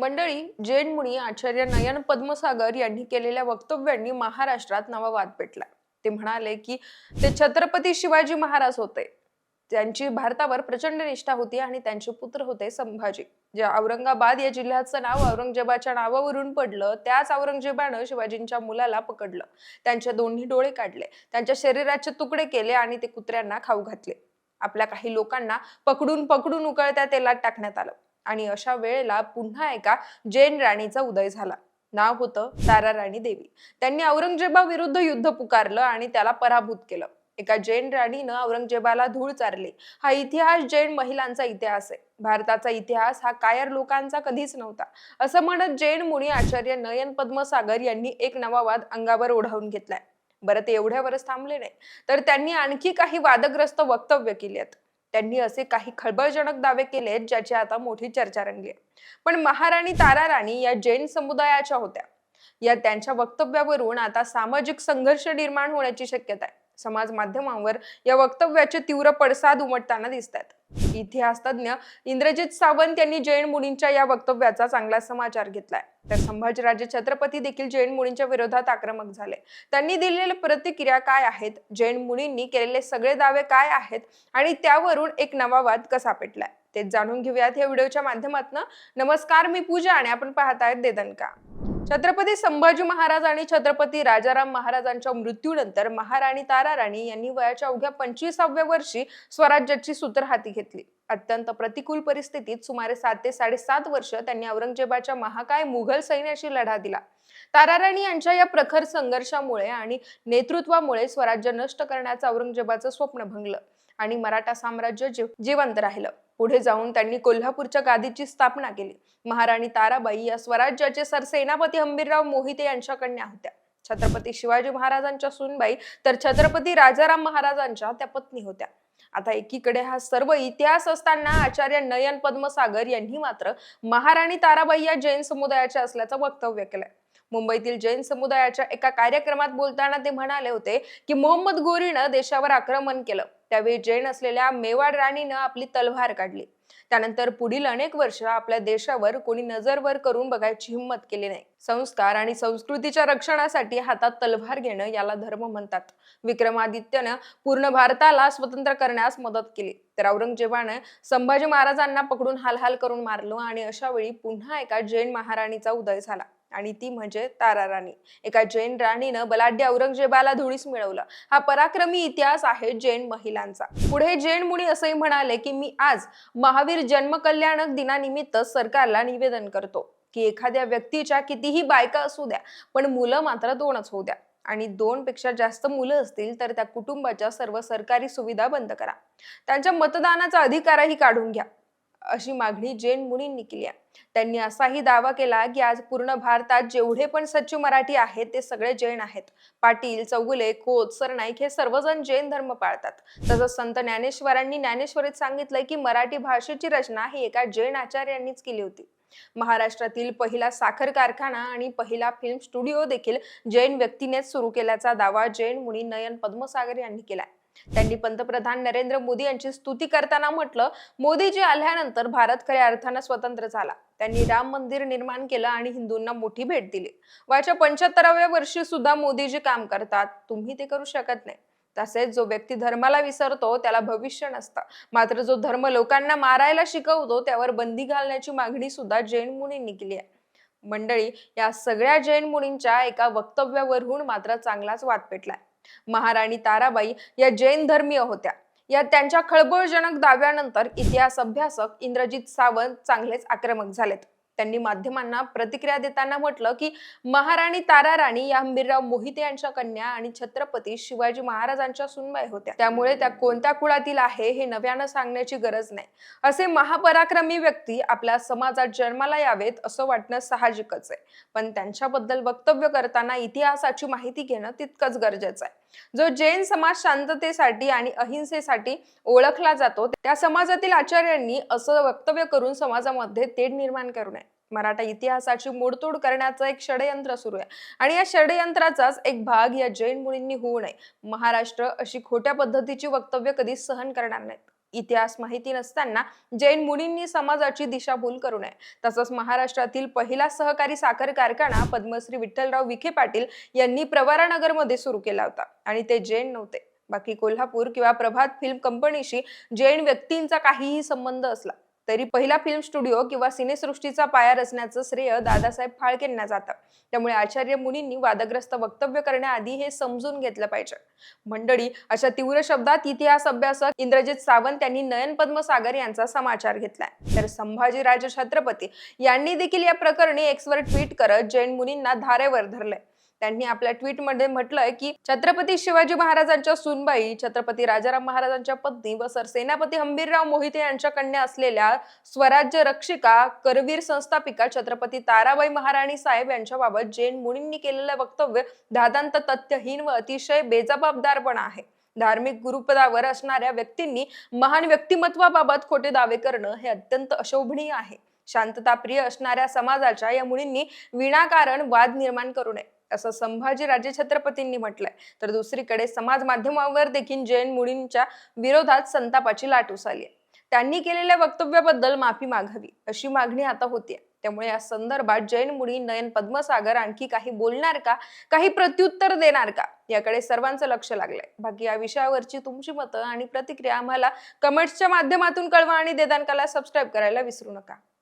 मंडळी, जैन मुनी आचार्य नयन पद्मसागर यांनी केलेल्या वक्तव्यांनी महाराष्ट्रात नवा वाद पेटला. ते म्हणाले की ते छत्रपती शिवाजी महाराज होते. त्यांची भारतावर प्रचंड निष्ठा होती आणि त्यांचे पुत्र होते संभाजी. जे औरंगाबाद या जिल्ह्याचं नाव औरंगजेबाच्या नावावरून पडलं, त्याच औरंगजेबानं शिवाजींच्या मुलाला पकडलं, त्यांचे दोन्ही डोळे काढले, त्यांच्या शरीराचे तुकडे केले आणि ते कुत्र्यांना खाऊ घातले. आपल्या काही लोकांना पकडून पकडून उकळत्या तेलात टाकण्यात आलं आणि अशा वेळेला पुन्हा एका जैन राणीचा उदय झाला. नाव होतं ताराराणी देवी. त्यांनी औरंगजेबाविरुद्ध युद्ध पुकारलं आणि त्याला पराभूत केलं. एका जैन राणीनं औरंगजेबाला धूळ चारली. हा इतिहास जैन महिलांचा इतिहास आहे. भारताचा इतिहास हा कायर लोकांचा कधीच नव्हता, असं म्हणत जैन मुनी आचार्य नयन पद्मसागर यांनी एक नवा वाद अंगावर ओढावून घेतलाय. बरं, ते एवढ्यावरच थांबले नाही, तर त्यांनी आणखी काही वादग्रस्त वक्तव्य केली आहेत. त्यांनी असे काही खळबळजनक दावे केलेत ज्याची आता मोठी चर्चा रंगली आहे. पण महाराणी तारा राणी या जैन समुदायाच्या होत्या. या त्यांच्या वक्तव्यावरून आता सामाजिक संघर्ष निर्माण होण्याची शक्यता आहे. समाज माध्यमांवर या वक्तव्याचे तीव्र पडसाद उमटताना दिसत आहेत. इतिहास तज्ञ इंद्रजित सावंत यांनी जैन मुनींच्या या वक्तव्याचा चांगला समाचार घेतलाय. तर संभाजीराजे छत्रपती देखील जैन मुनींच्या विरोधात आक्रमक झाले. त्यांनी दिलेल्या प्रतिक्रिया काय आहेत, जैन मुनींनी केलेले सगळे दावे काय आहेत आणि त्यावरून एक नवा वाद कसा पेटलाय, ते जाणून घेऊयात या व्हिडिओच्या माध्यमातून. नमस्कार, मी पूजा आणि आपण पाहतायत देदनका. छत्रपती संभाजी महाराज आणि छत्रपती राजाराम महाराजांच्या मृत्यूनंतर महाराणी तारा राणी यांनी वयाच्या अवघ्या 25व्या वर्षी स्वराज्याची सूत्र हाती घेतली. अत्यंत प्रतिकूल परिस्थितीत सुमारे 7 ते 7.5 वर्ष त्यांनी औरंगजेबाच्या महाकाय मुघल सैन्याशी लढा दिला. ताराराणी यांच्या या प्रखर संघर्षामुळे आणि नेतृत्वामुळे स्वराज्य नष्ट करण्याचं औरंगजेबाचं स्वप्न भंगलं आणि मराठा साम्राज्य जिवंत राहिलं. पुढे जाऊन त्यांनी कोल्हापूरच्या गादीची स्थापना केली. महाराणी ताराबाई या स्वराज्याचे सरसेनापती हंबीरराव मोहिते यांच्या कन्या होत्या. छत्रपती शिवाजी महाराजांच्या सूनबाई तर छत्रपती राजाराम महाराजांच्या त्या पत्नी होत्या. आता एकीकडे हा सर्व इतिहास असताना आचार्य नयन पद्मसागर यांनी मात्र महाराणी ताराबाई या जैन समुदायाच्या असल्याचं वक्तव्य केलंय. मुंबईतील जैन समुदायाच्या एका कार्यक्रमात बोलताना ते म्हणाले होते की मोहम्मद गोरीनं देशावर आक्रमण केलं, त्यावेळी जैन असलेल्या मेवाड राणीनं आपली तलवार काढली. त्यानंतर पुढील अनेक वर्ष आपल्या देशावर कोणी नजर वर करून बघायची हिंमत केली नाही. संस्कार आणि संस्कृतीच्या रक्षणासाठी हातात तलवार घेणं याला धर्म म्हणतात. विक्रमादित्यनं पूर्ण भारताला स्वतंत्र करण्यास मदत केली, तर औरंगजेबाने संभाजी महाराजांना पकडून हालहाल करून मारलं आणि अशा वेळी पुन्हा एका जैन महाराणीचा उदय झाला आणि ती म्हणजे तारा राणी. एका जैन राणीनं बलाढ्य औरंगजेबाला धुळीस मिळवलं. हा पराक्रमी इतिहास आहे जैन महिलांचा. पुढे जैन मुनी असंही म्हणाले की मी आज महावीर जन्म कल्याणक दिनानिमित्त सरकारला निवेदन करतो की एखाद्या व्यक्तीच्या कितीही बायका असू द्या, पण मुलं मात्र 2च होऊ द्या आणि 2 पेक्षा जास्त मुलं असतील तर त्या कुटुंबाच्या सर्व सरकारी सुविधा बंद करा. त्यांच्या मतदानाचा अधिकारही काढून घ्या, अशी मागणी जैन मुनींनी केली आहे. त्यांनी असाही दावा केला की आज पूर्ण भारतात जेवढे पण सच्चे मराठी आहेत ते सगळे जैन आहेत. पाटील, चौगुले, खोत, सरनाईक हे सर्वजण जैन धर्म पाळतात. तसंच संत ज्ञानेश्वरांनी ज्ञानेश्वरीत सांगितलंय की मराठी भाषेची रचना ही एका जैन आचार्यांनीच केली होती. महाराष्ट्रातील पहिला साखर कारखाना आणि पहिला फिल्म स्टुडिओ देखील जैन व्यक्तीनेच सुरू केल्याचा दावा जैन मुनी नयन पद्मसागर यांनी केलाय. त्यांनी पंतप्रधान नरेंद्र मोदी यांची स्तुती करताना म्हटलं, मोदीजी आल्यानंतर भारत खऱ्या अर्थानं स्वतंत्र झाला. त्यांनी राम मंदिर निर्माण केलं आणि हिंदूंना मोठी भेट दिली. वयाच्या 75व्या वर्षी सुद्धा मोदीजी काम करतात. तुम्ही ते करू शकत नाही. तसेच जो व्यक्ती धर्माला विसरतो त्याला भविष्य नसतं, मात्र जो धर्म लोकांना मारायला शिकवतो त्यावर बंदी घालण्याची मागणी सुद्धा जैन मुनींनी केली आहे. मंडळी, या सगळ्या जैन मुनींच्या एका वक्तव्यावरून मात्र चांगलाच वाद पेटलाय. महाराणी ताराबाई या जैन धर्मीय होत्या. या त्यांच्या खळबळजनक दाव्यानंतर इतिहास अभ्यासक इंद्रजित सावंत चांगलेच आक्रमक झालेत. त्यांनी माध्यमांना प्रतिक्रिया देताना म्हटलं की महाराणी तारा राणी या हंबीरराव मोहिते यांच्या कन्या आणि छत्रपती शिवाजी महाराजांच्या सुनबाई होत्या, त्यामुळे त्या कोणत्या कुळातील आहे हे नव्यानं सांगण्याची गरज नाही. असे महापराक्रमी व्यक्ती आपल्या समाजात जन्माला यावेत असं वाटणं साहजिकच आहे, पण त्यांच्याबद्दल वक्तव्य करताना इतिहासाची माहिती घेणं तितकंच गरजेचं आहे. जो जैन समाज शांततेसाठी आणि अहिंसेसाठी ओळखला जातो, त्या समाजातील आचार्यांनी असं वक्तव्य करून समाजामध्ये तेढ निर्माण करू नये. मराठा इतिहासाची मोडतोड करण्याचं एक षडयंत्र सुरू आहे आणि या षडयंत्राचाच एक भाग या जैन मुनींनी होऊ नये. महाराष्ट्र अशी खोट्या पद्धतीची वक्तव्य कधीच सहन करणार नाहीत. इतिहास माहिती नसताना जैन मुनींनी समाजाची दिशाभूल करू नये. तसंच महाराष्ट्रातील पहिला सहकारी साखर कारखाना पद्मश्री विठ्ठलराव विखे पाटील यांनी प्रवरानगरमध्ये सुरू केला होता आणि ते जैन नव्हते. बाकी कोल्हापूर किंवा प्रभात फिल्म कंपनीशी जैन व्यक्तींचा काहीही संबंध असला तरी पहिला फिल्म स्टुडिओ किंवा सिनेसृष्टीचा पाया रचण्याचं श्रेय दादासाहेब फाळकेंना जातं. त्यामुळे आचार्य मुनींनी वादग्रस्त वक्तव्य करण्याआधी हे समजून घेतलं पाहिजे. मंडळी, अशा तीव्र शब्दात इतिहास अभ्यासक इंद्रजित सावंत यांनी नयन पद्मसागर यांचा समाचार घेतलाय. तर संभाजीराजे छत्रपती यांनी देखील या प्रकरणी एक्सवर ट्विट करत जैन मुनींना धारेवर धरलंय. त्यांनी आपल्या ट्विटमध्ये म्हटलंय की छत्रपती शिवाजी महाराजांच्या सूनबाई, छत्रपती राजाराम महाराजांच्या पत्नी व सरसेनापती हंबीरराव मोहिते यांच्या कन्या असलेल्या स्वराज्य रक्षिका करवीर संस्थापिका छत्रपती ताराबाई महाराणी साहेब यांच्याबाबत जैन मुनींनी केलेलं वक्तव्य दादांत तथ्यहीन व अतिशय बेजबाबदारपणा आहे. धार्मिक गुरुपदावर असणाऱ्या व्यक्तींनी महान व्यक्तिमत्वाबाबत खोटे दावे करणं हे अत्यंत अशोभनीय आहे. शांतताप्रिय असणाऱ्या समाजाच्या या मुनींनी विनाकारण वाद निर्माण करू नये, असं संभाजीराजे छत्रपतींनी म्हटलंय. तर दुसरीकडे समाज माध्यमांवर देखील जैन मुनींच्या विरोधात संतापाची लाट उसळली आहे. त्यांनी केलेल्या वक्तव्याबद्दल माफी मागावी अशी मागणी आता होतीये. त्यामुळे या संदर्भात जैन मुनी नयन पद्मसागर आणखी काही बोलणार का, काही प्रत्युत्तर देणार का, याकडे सर्वांचं लक्ष लागलंय. बाकी या विषयावरची तुमची मतं आणि प्रतिक्रिया आम्हाला कमेंट्सच्या माध्यमातून कळवा आणि देदानकाला सबस्क्राईब करायला विसरू नका.